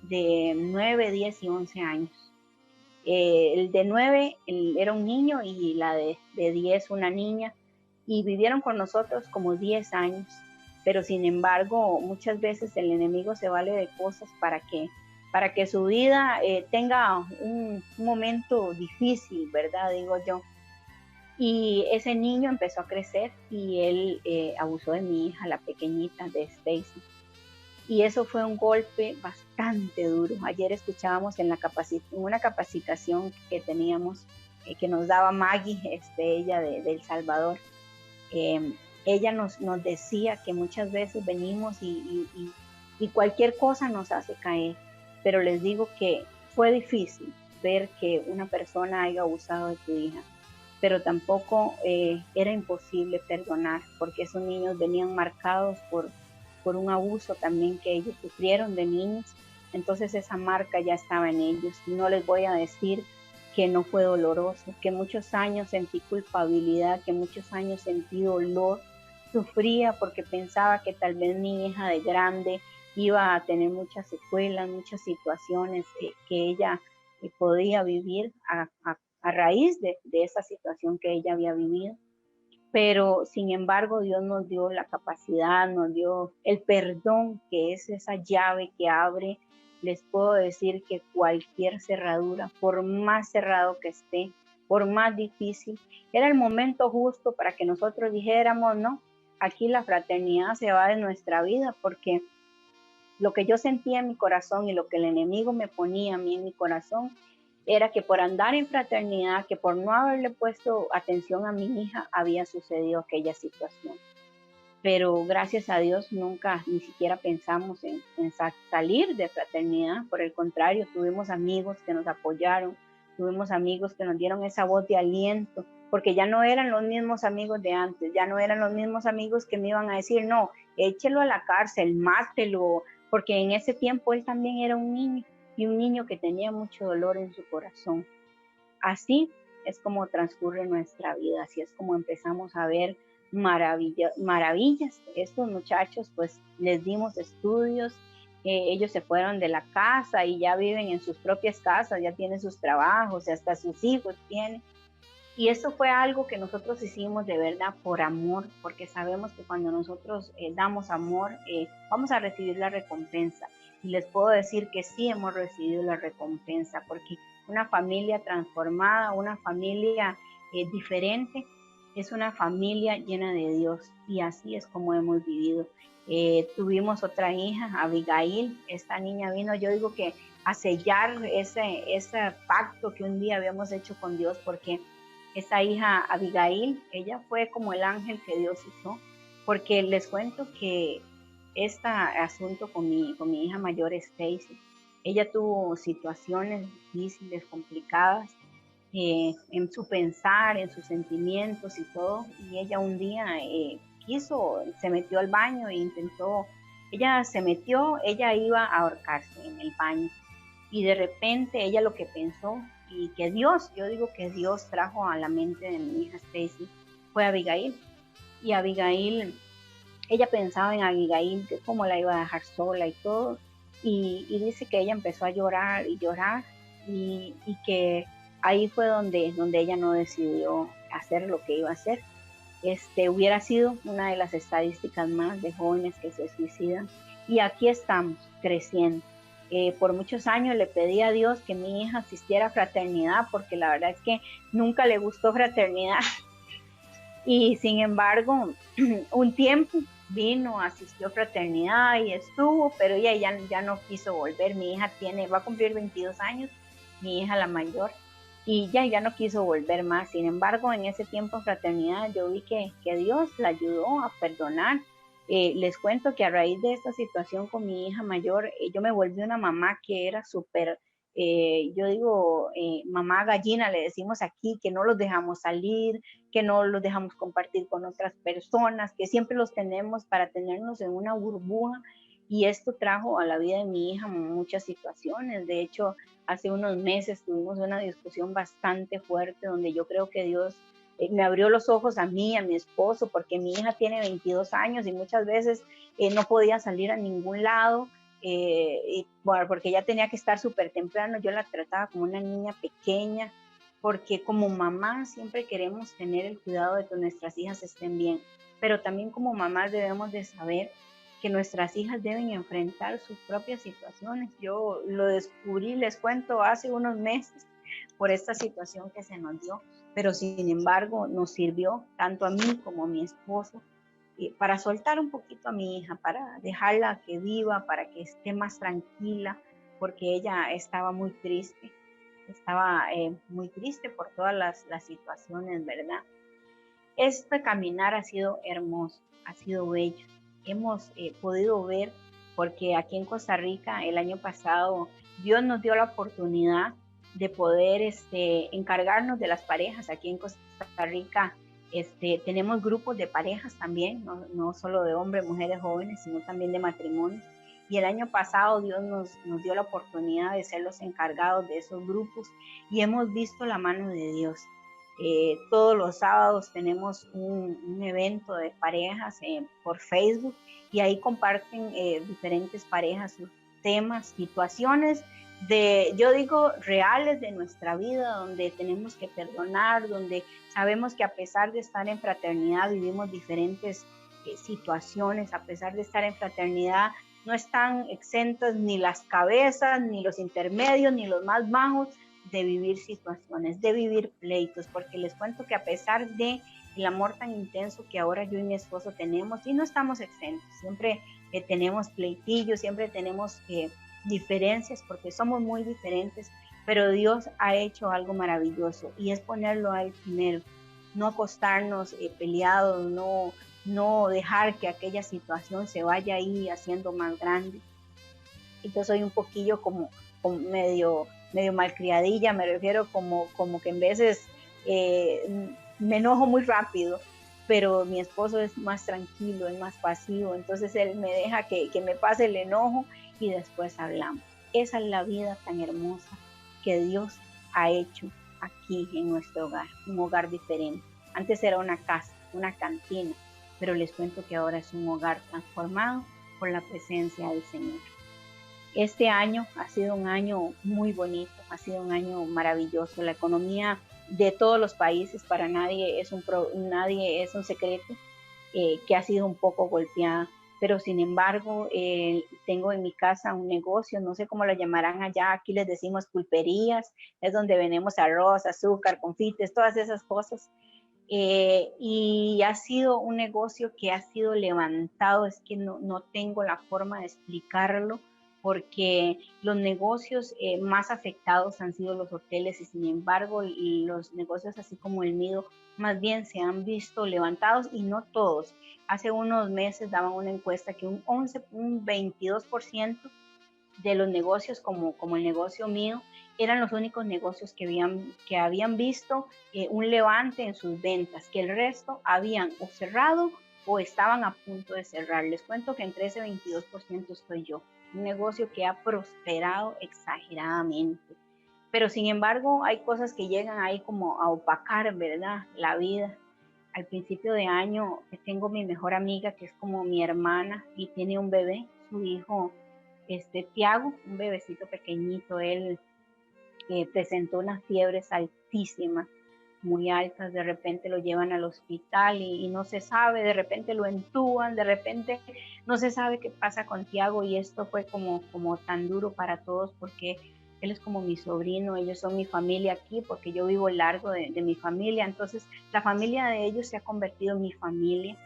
Speaker 2: de 9, 10 y 11 años. El de 9 era un niño y la de 10 una niña, y vivieron con nosotros como 10 años, pero sin embargo muchas veces el enemigo se vale de cosas para que su vida tenga un momento difícil, ¿verdad? Digo yo. Y ese niño empezó a crecer y él abusó de mi hija, la pequeñita de Stacy. Y eso fue un golpe bastante duro. Ayer escuchábamos en una capacitación que teníamos, que nos daba Maggie, ella de El Salvador. Ella nos decía que muchas veces venimos y cualquier cosa nos hace caer. Pero les digo que fue difícil ver que una persona haya abusado de tu hija, pero tampoco era imposible perdonar, porque esos niños venían marcados por un abuso también que ellos sufrieron de niños. Entonces esa marca ya estaba en ellos. No les voy a decir que no fue doloroso, que muchos años sentí culpabilidad, que muchos años sentí dolor, sufría porque pensaba que tal vez mi hija de grande iba a tener muchas secuelas, muchas situaciones que ella podía vivir a raíz de esa situación que ella había vivido. Pero sin embargo Dios nos dio la capacidad, nos dio el perdón, que es esa llave que abre. Les puedo decir que cualquier cerradura, por más cerrado que esté, por más difícil, era el momento justo para que nosotros dijéramos, no, aquí la fraternidad se va de nuestra vida, porque lo que yo sentía en mi corazón y lo que el enemigo me ponía a mí en mi corazón era que por andar en fraternidad, que por no haberle puesto atención a mi hija, había sucedido aquella situación. Pero gracias a Dios nunca ni siquiera pensamos en salir de fraternidad. Por el contrario, tuvimos amigos que nos apoyaron, tuvimos amigos que nos dieron esa voz de aliento, porque ya no eran los mismos amigos de antes, ya no eran los mismos amigos que me iban a decir, no, échelo a la cárcel, mátelo, porque en ese tiempo él también era un niño, y un niño que tenía mucho dolor en su corazón. Así es como transcurre nuestra vida, así es como empezamos a ver maravillas. Estos muchachos, pues les dimos estudios, ellos se fueron de la casa y ya viven en sus propias casas, ya tienen sus trabajos, hasta sus hijos tienen. Y eso fue algo que nosotros hicimos de verdad por amor, porque sabemos que cuando nosotros damos amor, vamos a recibir la recompensa. Y les puedo decir que sí hemos recibido la recompensa, porque una familia transformada, una familia diferente, es una familia llena de Dios. Y así es como hemos vivido. Tuvimos otra hija, Abigail. Esta niña vino, yo digo que a sellar ese pacto que un día habíamos hecho con Dios, porque esa hija Abigail, ella fue como el ángel que Dios usó, porque les cuento que este asunto con mi hija mayor, Stacy, ella tuvo situaciones difíciles, complicadas, en su pensar, en sus sentimientos y todo, y ella un día se metió al baño e intentó, ella iba a ahorcarse en el baño, y de repente ella lo que pensó, y que Dios, yo digo que Dios trajo a la mente de mi hija Stacy, fue Abigail. Y Abigail, ella pensaba en Abigail, que cómo la iba a dejar sola y todo, y dice que ella empezó a llorar y llorar, y que ahí fue donde ella no decidió hacer lo que iba a hacer. Hubiera sido una de las estadísticas más de jóvenes que se suicidan, y aquí estamos creciendo. Por muchos años le pedí a Dios que mi hija asistiera a fraternidad, porque la verdad es que nunca le gustó fraternidad. Y sin embargo, un tiempo vino, asistió a fraternidad y estuvo, pero ella ya no quiso volver. Mi hija va a cumplir 22 años, mi hija la mayor, y ya no quiso volver más. Sin embargo, en ese tiempo en fraternidad yo vi que Dios la ayudó a perdonar. Les cuento que a raíz de esta situación con mi hija mayor, yo me volví una mamá que era súper, yo digo, mamá gallina, le decimos aquí, que no los dejamos salir, que no los dejamos compartir con otras personas, que siempre los tenemos para tenernos en una burbuja, y esto trajo a la vida de mi hija muchas situaciones. De hecho, hace unos meses tuvimos una discusión bastante fuerte donde yo creo que Dios me abrió los ojos a mí, a mi esposo, porque mi hija tiene 22 años y muchas veces no podía salir a ningún lado, y, bueno, porque ella tenía que estar súper temprano. Yo la trataba como una niña pequeña, porque como mamá siempre queremos tener el cuidado de que nuestras hijas estén bien, pero también como mamás debemos de saber que nuestras hijas deben enfrentar sus propias situaciones. Yo lo descubrí, les cuento, hace unos meses por esta situación que se nos dio, pero sin embargo nos sirvió tanto a mí como a mi esposo para soltar un poquito a mi hija, para dejarla que viva, para que esté más tranquila, porque ella estaba muy triste por todas las situaciones, ¿verdad? Este caminar ha sido hermoso, ha sido bello. Hemos podido ver, porque aquí en Costa Rica el año pasado Dios nos dio la oportunidad de poder encargarnos de las parejas. Aquí en Costa Rica tenemos grupos de parejas también, no solo de hombres, mujeres jóvenes, sino también de matrimonios. Y el año pasado Dios nos dio la oportunidad de ser los encargados de esos grupos y hemos visto la mano de Dios. Todos los sábados tenemos un evento de parejas por Facebook y ahí comparten diferentes parejas sus temas, situaciones yo digo, reales de nuestra vida, donde tenemos que perdonar, donde sabemos que a pesar de estar en fraternidad vivimos diferentes situaciones, a pesar de estar en fraternidad no están exentas ni las cabezas, ni los intermedios, ni los más bajos de vivir situaciones, de vivir pleitos, porque les cuento que a pesar de el amor tan intenso que ahora yo y mi esposo tenemos, y no estamos exentos, siempre tenemos pleitillos, siempre tenemos diferencias, porque somos muy diferentes, pero Dios ha hecho algo maravilloso, y es ponerlo a Él primero, no acostarnos peleados, no dejar que aquella situación se vaya ahí haciendo más grande. Y yo soy un poquillo como medio malcriadilla, me refiero como que en veces me enojo muy rápido, pero mi esposo es más tranquilo, es más pasivo, entonces él me deja que me pase el enojo y después hablamos. Esa es la vida tan hermosa que Dios ha hecho aquí en nuestro hogar, un hogar diferente. Antes era una casa, una cantina, pero les cuento que ahora es un hogar transformado por la presencia del Señor. Este año ha sido un año muy bonito, ha sido un año maravilloso. La economía de todos los países, para nadie es un secreto, que ha sido un poco golpeada, pero sin embargo tengo en mi casa un negocio, no sé cómo lo llamarán allá, aquí les decimos pulperías, es donde vendemos arroz, azúcar, confites, todas esas cosas. Y ha sido un negocio que ha sido levantado, es que no tengo la forma de explicarlo, porque los negocios más afectados han sido los hoteles y sin embargo los negocios así como el mío más bien se han visto levantados y no todos. Hace unos meses daban una encuesta que un 22% de los negocios como el negocio mío eran los únicos negocios que habían visto un levante en sus ventas, que el resto habían o cerrado o estaban a punto de cerrar. Les cuento que entre ese 22% estoy yo, un negocio que ha prosperado exageradamente. Pero sin embargo hay cosas que llegan ahí como a opacar, ¿verdad? La vida. Al principio de año tengo mi mejor amiga que es como mi hermana y tiene un bebé, su hijo Tiago, un bebecito pequeñito. Él presentó unas fiebres altísimas, muy altas, de repente lo llevan al hospital y no se sabe, de repente lo entúan, de repente no se sabe qué pasa con Tiago y esto fue como tan duro para todos porque él es como mi sobrino, ellos son mi familia aquí porque yo vivo largo de mi familia, entonces la familia de ellos se ha convertido en mi familia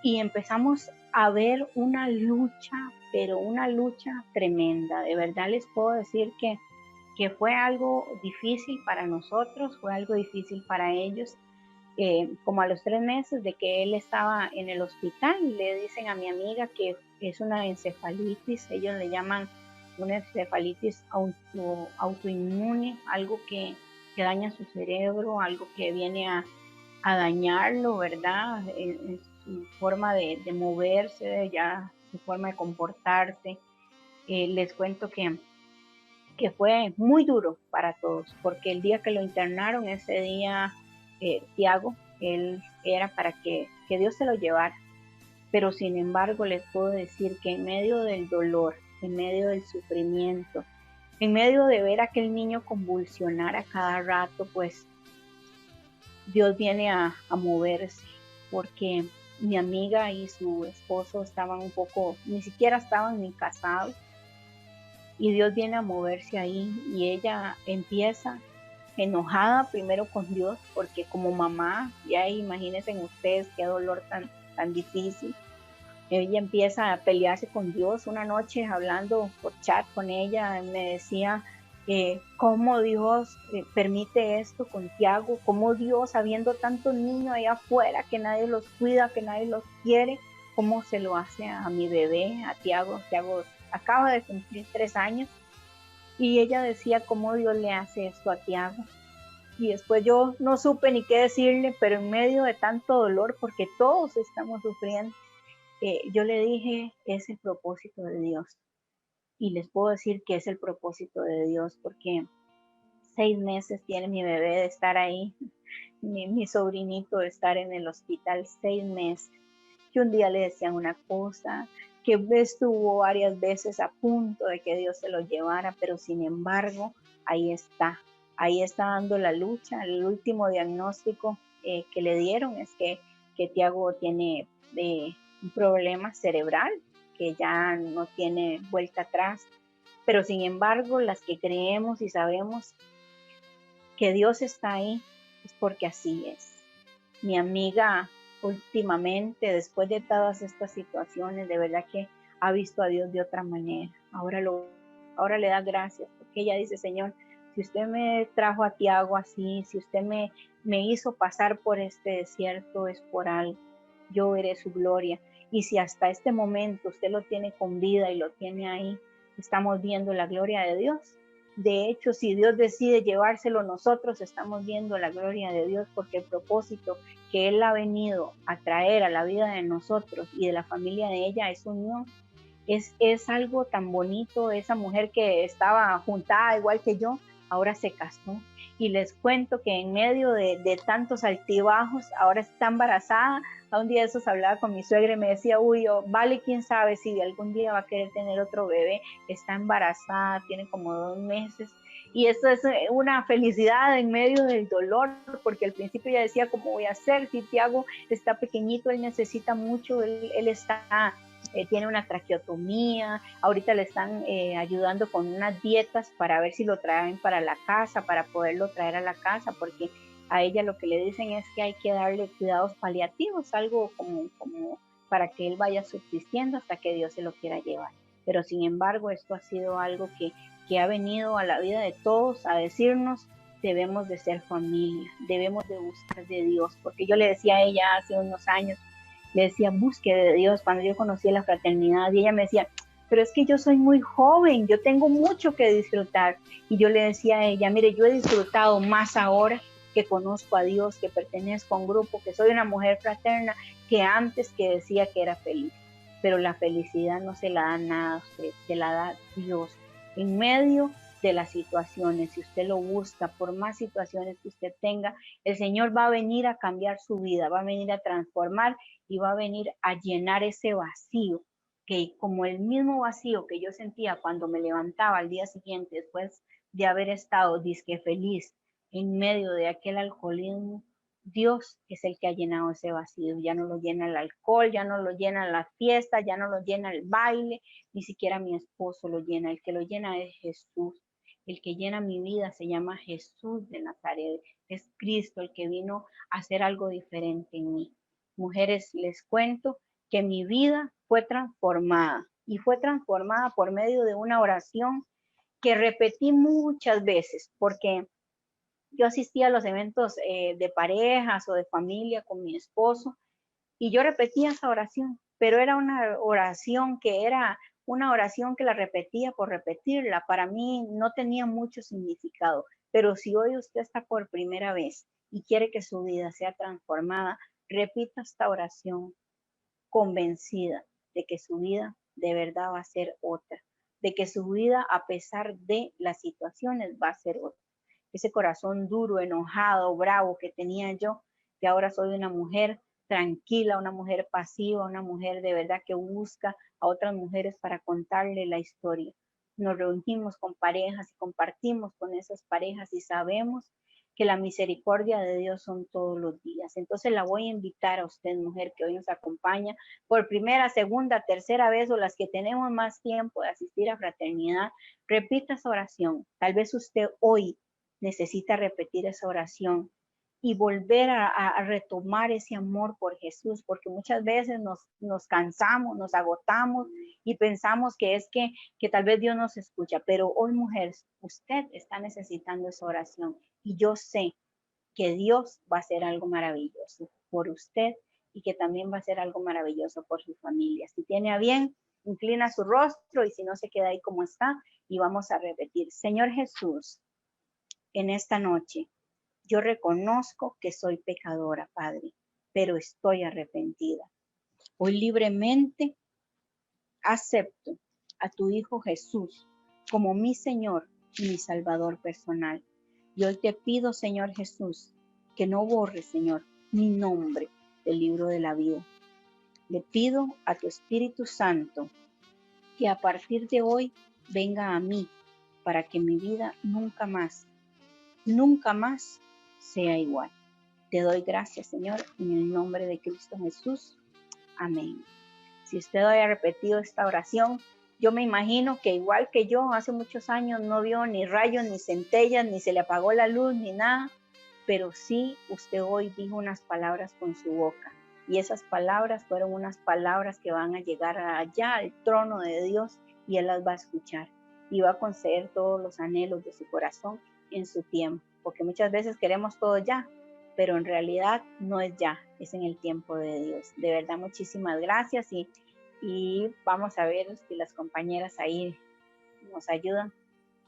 Speaker 2: y empezamos a ver una lucha, pero una lucha tremenda. De verdad les puedo decir que fue algo difícil para nosotros, fue algo difícil para ellos. Como a los 3 meses de que él estaba en el hospital, le dicen a mi amiga que es una encefalitis, ellos le llaman una encefalitis autoinmune, algo que daña su cerebro, algo que viene a dañarlo, ¿verdad? En su forma de moverse, ya su forma de comportarse. Les cuento que fue muy duro para todos, porque el día que lo internaron, ese día Tiago, él era para que Dios se lo llevara. Pero sin embargo les puedo decir que en medio del dolor, en medio del sufrimiento, en medio de ver a aquel niño convulsionar a cada rato, pues Dios viene a moverse, porque mi amiga y su esposo estaban un poco, ni siquiera estaban ni casados, y Dios viene a moverse ahí, y ella empieza enojada primero con Dios, porque como mamá, ya imagínense ustedes qué dolor tan difícil. Ella empieza a pelearse con Dios. Una noche hablando por chat con ella, me decía cómo Dios permite esto con Tiago, cómo Dios, habiendo tantos niños allá afuera que nadie los cuida, que nadie los quiere, cómo se lo hace a mi bebé, a Tiago. Tiago acaba de cumplir 3 años, y ella decía cómo Dios le hace esto a Tiago. Y después yo no supe ni qué decirle, pero en medio de tanto dolor, porque todos estamos sufriendo, yo le dije, es el propósito de Dios. Y les puedo decir que es el propósito de Dios, porque 6 meses tiene mi bebé de estar ahí, mi sobrinito de estar en el hospital 6 meses. Que un día le decían una cosa, que estuvo varias veces a punto de que Dios se lo llevara, pero sin embargo, ahí está dando la lucha. El último diagnóstico que le dieron es que Tiago tiene un problema cerebral, que ya no tiene vuelta atrás, pero sin embargo, las que creemos y sabemos que Dios está ahí, es porque así es. Mi amiga últimamente, después de todas estas situaciones, de verdad que ha visto a Dios de otra manera. Ahora le da gracias, porque ella dice, Señor, si usted me trajo a Tiago así, si usted me hizo pasar por este desierto, es por algo. Yo veré su gloria. Y si hasta este momento usted lo tiene con vida y lo tiene ahí, estamos viendo la gloria de Dios. De hecho, si Dios decide llevárselo, nosotros estamos viendo la gloria de Dios, porque el propósito que Él ha venido a traer a la vida de nosotros y de la familia de ella es unión. Es algo tan bonito. Esa mujer que estaba juntada igual que yo, ahora se casó. Y les cuento que en medio de tantos altibajos, ahora está embarazada. A un día de esos hablaba con mi suegra y me decía, uy, vale, quién sabe si algún día va a querer tener otro bebé. Está embarazada, tiene como 2 meses. Y eso es una felicidad en medio del dolor, porque al principio ella decía, ¿cómo voy a hacer? Si Tiago está pequeñito, él necesita mucho, él está tiene una traqueotomía, ahorita le están ayudando con unas dietas para ver si lo traen para la casa, para poderlo traer a la casa, porque a ella lo que le dicen es que hay que darle cuidados paliativos, algo como para que él vaya subsistiendo hasta que Dios se lo quiera llevar. Pero sin embargo, esto ha sido algo que ha venido a la vida de todos a decirnos, debemos de ser familia, debemos de buscar de Dios, porque yo le decía a ella hace unos años, le decía, busque de Dios, cuando yo conocí la fraternidad, y ella me decía, pero es que yo soy muy joven, yo tengo mucho que disfrutar. Y yo le decía a ella, mire, yo he disfrutado más ahora que conozco a Dios, que pertenezco a un grupo, que soy una mujer fraterna, que antes que decía que era feliz. Pero la felicidad no se la da nada a usted, se la da Dios. En medio de las situaciones, si usted lo busca, por más situaciones que usted tenga, el Señor va a venir a cambiar su vida, va a venir a transformar y va a venir a llenar ese vacío, que como el mismo vacío que yo sentía cuando me levantaba al día siguiente después de haber estado disque feliz en medio de aquel alcoholismo, Dios es el que ha llenado ese vacío. Ya no lo llena el alcohol, ya no lo llena la fiesta, ya no lo llena el baile, ni siquiera mi esposo lo llena. El que lo llena es Jesús. El que llena mi vida se llama Jesús de Nazaret. Es Cristo el que vino a hacer algo diferente en mí. Mujeres, les cuento que mi vida fue transformada, y fue transformada por medio de una oración que repetí muchas veces, porque yo asistía a los eventos de parejas o de familia con mi esposo, y yo repetía esa oración, pero era una oración que la repetía por repetirla. Para mí no tenía mucho significado, pero si hoy usted está por primera vez y quiere que su vida sea transformada, repita esta oración convencida de que su vida de verdad va a ser otra, de que su vida, a pesar de las situaciones, va a ser otra. ese corazón duro, enojado, bravo que tenía yo, que ahora soy una mujer tranquila, una mujer pasiva, una mujer de verdad que busca a otras mujeres para contarle la historia. Nos reunimos con parejas y compartimos con esas parejas y sabemos que la misericordia de Dios son todos los días. Entonces la voy a invitar a usted, mujer, que hoy nos acompaña por primera, segunda, tercera vez o las que tenemos más tiempo de asistir a fraternidad, repita esa oración. Tal vez usted hoy necesita repetir esa oración y volver a retomar ese amor por Jesús, porque muchas veces nos cansamos, nos agotamos y pensamos que es que tal vez Dios nos escucha, pero hoy, mujer, usted está necesitando esa oración y yo sé que Dios va a hacer algo maravilloso por usted y que también va a hacer algo maravilloso por su familia. Si tiene a bien, inclina su rostro y si no, se queda ahí como está y vamos a repetir. Señor Jesús, en esta noche, yo reconozco que soy pecadora, Padre, pero estoy arrepentida. Hoy libremente acepto a tu Hijo Jesús como mi Señor y mi Salvador personal. Y hoy te pido, Señor Jesús, que no borres, Señor, mi nombre del libro de la vida. Le pido a tu Espíritu Santo que a partir de hoy venga a mí para que mi vida nunca más sea igual. Te doy gracias, Señor, en el nombre de Cristo Jesús. Amén. Si usted haya repetido esta oración, yo me imagino que igual que yo, hace muchos años no vio ni rayos, ni centellas, ni se le apagó la luz, ni nada, pero sí usted hoy dijo unas palabras con su boca. Y esas palabras fueron unas palabras que van a llegar allá al trono de Dios y Él las va a escuchar y va a conceder todos los anhelos de su corazón en su tiempo, porque muchas veces queremos todo ya, pero en realidad no es ya, es en el tiempo de Dios. De verdad, muchísimas gracias y vamos a ver si las compañeras ahí nos ayudan.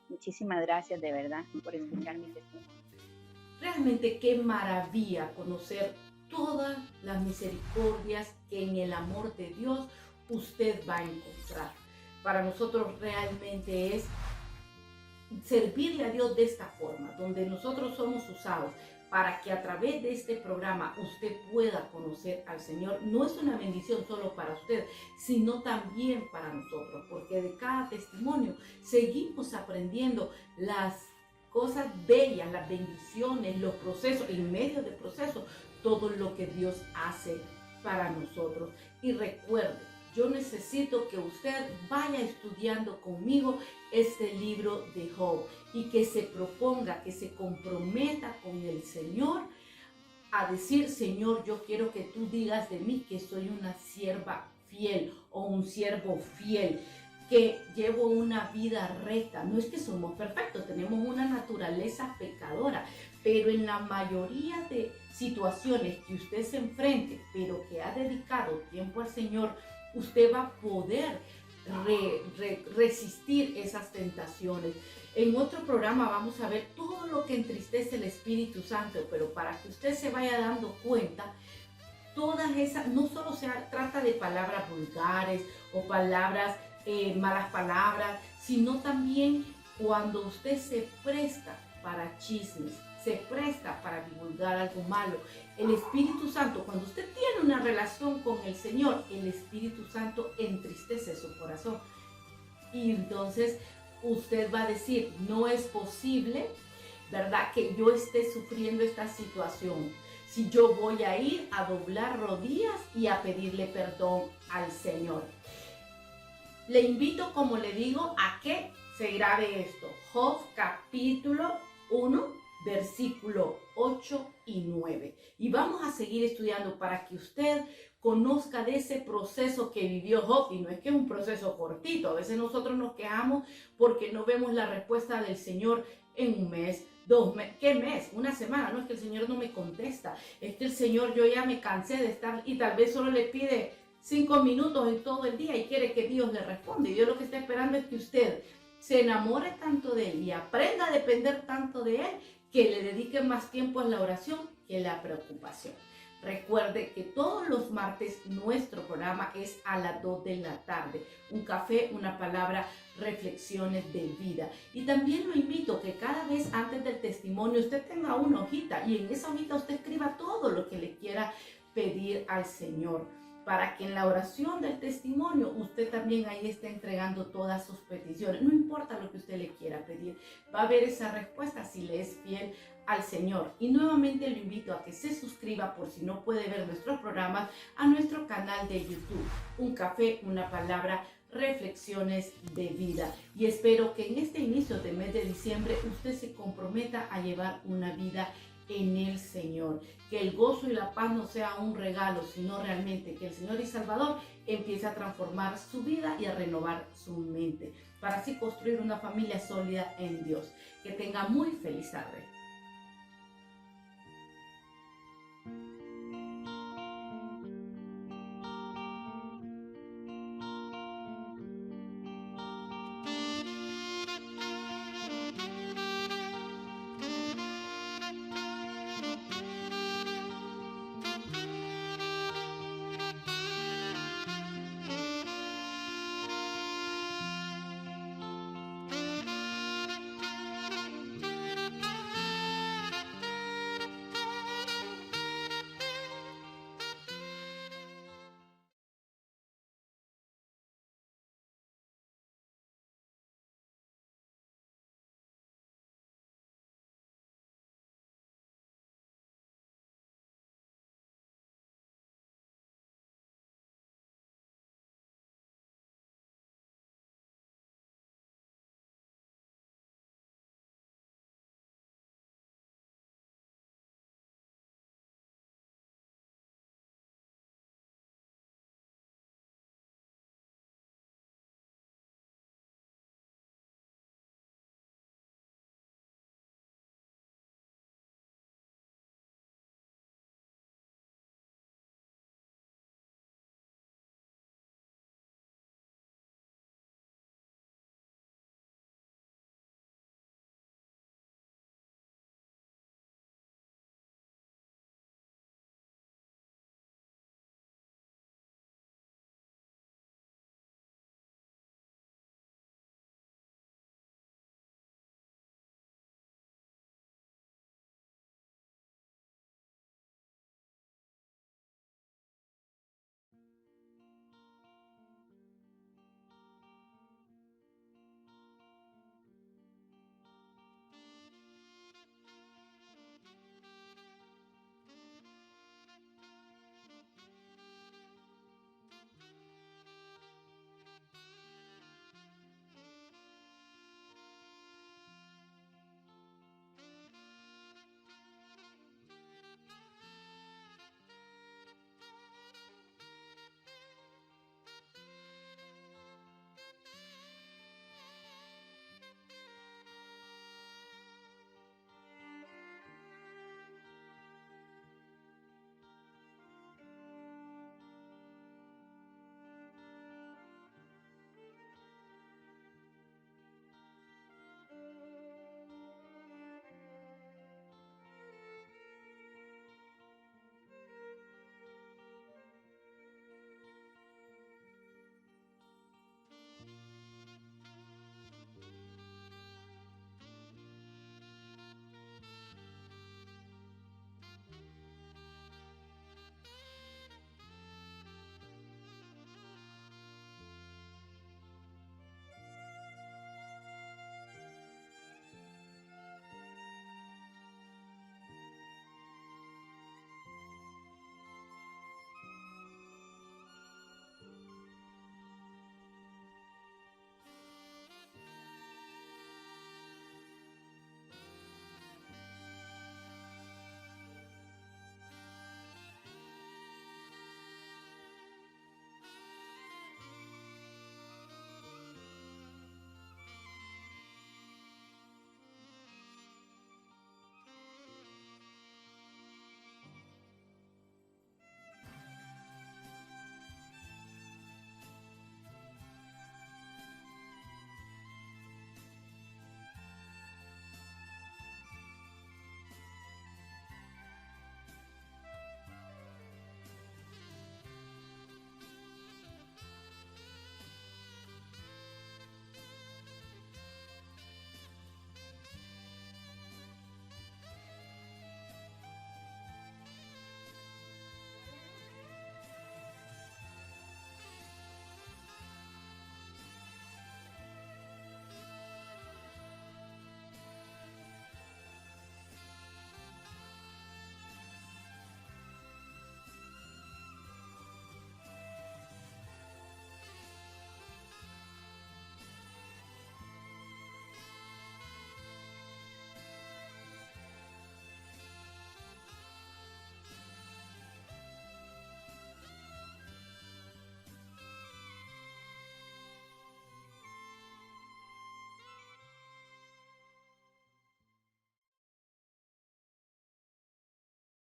Speaker 2: Muchísimas gracias de verdad por escuchar mi testimonio.
Speaker 1: Realmente qué maravilla conocer todas las misericordias que en el amor de Dios usted va a encontrar. Para nosotros realmente es servirle a Dios de esta forma, donde nosotros somos usados para que a través de este programa usted pueda conocer al Señor. No es una bendición solo para usted, sino también para nosotros, porque de cada testimonio seguimos aprendiendo las cosas bellas, las bendiciones, los procesos, en medio del proceso, todo lo que Dios hace para nosotros. Y recuerde, yo necesito que usted vaya estudiando conmigo este libro de Job y que se proponga, que se comprometa con el Señor a decir: Señor, yo quiero que tú digas de mí que soy una sierva fiel o un siervo fiel, que llevo una vida recta. No es que somos perfectos, tenemos una naturaleza pecadora, pero en la mayoría de situaciones que usted se enfrente, pero que ha dedicado tiempo al Señor, usted va a poder resistir esas tentaciones. En otro programa vamos a ver todo lo que entristece el Espíritu Santo, pero para que usted se vaya dando cuenta, todas esas, no solo se trata de palabras vulgares o palabras, malas palabras, sino también cuando usted se presta para chismes, se presta para divulgar algo malo. El Espíritu Santo, cuando usted tiene una relación con el Señor, el Espíritu Santo entristece su corazón. Y entonces usted va a decir: no es posible, ¿verdad?, que yo esté sufriendo esta situación, si yo voy a ir a doblar rodillas y a pedirle perdón al Señor. Le invito, como le digo, a que se grabe esto. Job capítulo 1, versículo 8 y 9. Y vamos a seguir estudiando para que usted conozca de ese proceso que vivió Job. Y no es que es un proceso cortito. A veces nosotros nos quejamos porque no vemos la respuesta del Señor en un mes, 2 meses. ¿Qué mes? Una semana. No es que el Señor no me contesta. Es que el Señor, yo ya me cansé de estar, y tal vez solo le pide 5 minutos en todo el día y quiere que Dios le responda. Y Dios lo que está esperando es que usted se enamore tanto de Él y aprenda a depender tanto de Él, que le dedique más tiempo a la oración que a la preocupación. Recuerde que todos los martes nuestro programa es a las 2 de la tarde. Un café, una palabra, reflexiones de vida. Y también lo invito que cada vez antes del testimonio usted tenga una hojita y en esa hojita usted escriba todo lo que le quiera pedir al Señor, para que en la oración del testimonio usted también ahí esté entregando todas sus peticiones. No importa lo que usted le quiera pedir, va a haber esa respuesta si le es fiel al Señor. Y nuevamente lo invito a que se suscriba, por si no puede ver nuestros programas, a nuestro canal de YouTube, Un Café, una Palabra, Reflexiones de Vida. Y espero que en este inicio de mes de diciembre usted se comprometa a llevar una vida en el Señor, que el gozo y la paz no sea un regalo, sino realmente que el Señor y Salvador empiece a transformar su vida y a renovar su mente, para así construir una familia sólida en Dios. Que tenga muy feliz tarde.